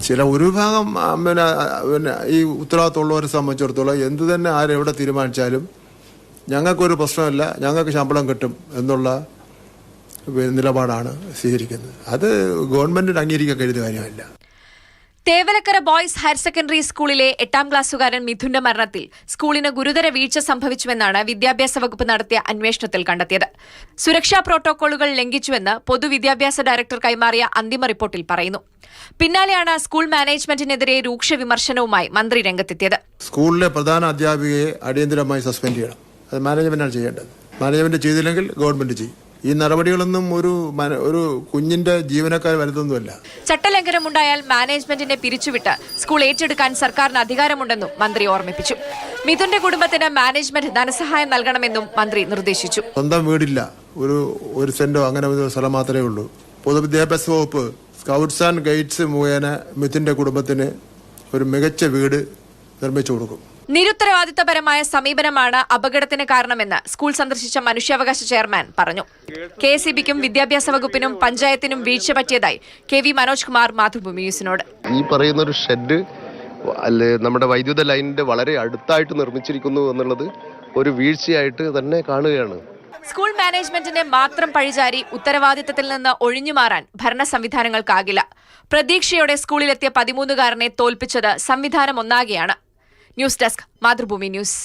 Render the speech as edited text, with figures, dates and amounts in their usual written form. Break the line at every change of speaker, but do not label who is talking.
ചില ഒരു വിഭാഗം പിന്നെ ഈ ഉത്തരവാദിത്തമുള്ളവരെ സംബന്ധിച്ചിടത്തോളം എന്ത് തന്നെ ആരെവിടെ തീരുമാനിച്ചാലും ഞങ്ങൾക്കൊരു പ്രശ്നമില്ല, ഞങ്ങൾക്ക് ശമ്പളം കിട്ടും എന്നുള്ള നിലപാടാണ് സ്വീകരിക്കുന്നത്. അത് ഗവൺമെന്റിന് അംഗീകരിക്കാൻ കഴിയുന്ന കാര്യമല്ല.
തേവലക്കര ബോയ്സ് ഹയർ സെക്കൻഡറി സ്കൂളിലെ 8ാം ക്ലാസ്സുകാരൻ മിഥുന്റെ മരണത്തിൽ സ്കൂളിന് ഗുരുതര വീഴ്ച സംഭവിച്ചുവെന്നാണ് വിദ്യാഭ്യാസ വകുപ്പ് നടത്തിയ അന്വേഷണത്തിൽ കണ്ടെത്തിയത്. സുരക്ഷാ പ്രോട്ടോകോളുകൾ ലംഘിച്ചുവെന്ന് പൊതുവിദ്യാഭ്യാസ ഡയറക്ടർ കൈമാറിയ അന്തിമ റിപ്പോർട്ടിൽ പറയുന്നു. പിന്നാലെയാണ് സ്കൂൾ മാനേജ്മെന്റിനെതിരെ രൂക്ഷ വിമർശനവുമായി മന്ത്രി രംഗത്തെത്തിയത്.
സ്കൂളിലെ പ്രധാന അധ്യാപികയെ അടിയന്തരമായി സസ്പെൻഡ് ചെയ്യണം. അത് മാനേജ്മെന്റാണ് ചെയ്യേണ്ടത്. മാനേജ്മെന്റ് ചെയ്തില്ലെങ്കിൽ ഗവൺമെന്റ് ചെയ്യും. ഈ നടപടികളൊന്നും ഒരു കുഞ്ഞിന്റെ ജീവനക്കാർ വരുന്നൊന്നുമല്ല.
ചട്ടലംഘനമുണ്ടായാൽ മാനേജ്മെന്റിനെ പിരിച്ചുവിട്ട് സ്കൂൾ ഏറ്റെടുക്കാൻ സർക്കാരിന് അധികാരമുണ്ടെന്നും മന്ത്രി ഓർമ്മിപ്പിച്ചു. മിഥുന്റെ കുടുംബത്തിന് മാനേജ്മെന്റ് ധനസഹായം നൽകണമെന്നും മന്ത്രി നിർദ്ദേശിച്ചു.
സ്വന്തം വീടില്ല, ഒരു സെന്റോ അങ്ങനെ ഒരു സ്ഥലം മാത്രമേ ഉള്ളൂ. പൊതുവിദ്യാഭ്യാസ വകുപ്പ് സ്കൗട്ട്സ് ആൻഡ് ഗൈഡ്സ് മുഖേന മിഥുന്റെ കുടുംബത്തിന് ഒരു മികച്ച വീട് നിർമ്മിച്ചു കൊടുക്കും.
നിരുത്തരവാദിത്തപരമായ സമീപനമാണ് അപകടത്തിന് കാരണമെന്ന് സ്കൂൾ സന്ദർശിച്ച മനുഷ്യാവകാശ ചെയർമാൻ പറഞ്ഞു. KSEBിക്കും വിദ്യാഭ്യാസ വകുപ്പിനും പഞ്ചായത്തിനും വീഴ്ച പറ്റിയതായി KV മനോജ് കുമാർ മാതൃഭൂമി ന്യൂസിനോട്.
ഈ പറയുന്ന ഒരു ഷെഡ് നമ്മുടെ വൈദ്യുത ലൈനിന്റെ വളരെ അടുത്തായിട്ട് നിർമ്മിച്ചിരിക്കുന്നു എന്നുള്ളത് ഒരു വീഴ്ചയായിട്ട് തന്നെ കാണുകയാണ്.
സ്കൂൾ മാനേജ്മെന്റിനെ മാത്രം പഴിചാരി ഉത്തരവാദിത്തത്തിൽ നിന്ന് ഒഴിഞ്ഞുമാറാൻ ഭരണ സംവിധാനങ്ങൾക്കാകില്ല. പ്രതീക്ഷയോടെ സ്കൂളിലെത്തിയ 13-കാരനെ തോൽപ്പിച്ചത് സംവിധാനം ഒന്നാകെയാണ്. News desk, Mathrubhumi news.